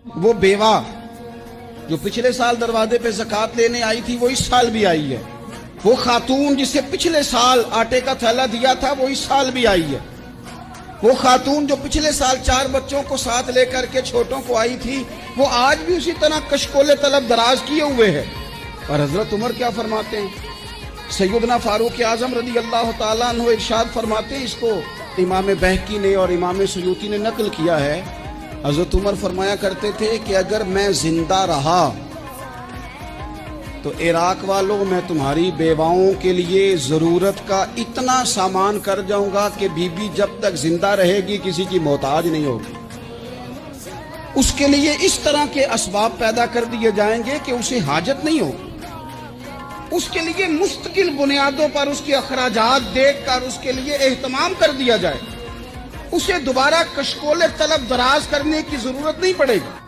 وہ بیوہ جو پچھلے سال دروازے پہ زکات لینے آئی تھی وہ اس سال بھی آئی ہے. وہ خاتون جسے پچھلے سال آٹے کا تھیلا دیا تھا وہ اس سال بھی آئی ہے. وہ خاتون جو پچھلے سال 4 بچوں کو ساتھ لے کر کے چھوٹوں کو آئی تھی وہ آج بھی اسی طرح کشکول طلب دراز کیے ہوئے ہے. اور حضرت عمر کیا فرماتے ہیں؟ سیدنا فاروق اعظم رضی اللہ تعالیٰ عنہ ارشاد فرماتے ہیں، اس کو امام بہقی نے اور امام سیوطی نے نقل کیا ہے. حضرت عمر فرمایا کرتے تھے کہ اگر میں زندہ رہا تو عراق والوں میں تمہاری بیواؤں کے لیے ضرورت کا اتنا سامان کر جاؤں گا کہ بی بی جب تک زندہ رہے گی کسی کی محتاج نہیں ہوگی. اس کے لیے اس طرح کے اسباب پیدا کر دیے جائیں گے کہ اسے حاجت نہیں ہو. اس کے لیے مستقل بنیادوں پر اس کے اخراجات دیکھ کر اس کے لیے اہتمام کر دیا جائے. اسے دوبارہ کشکول طلب دراز کرنے کی ضرورت نہیں پڑے گی.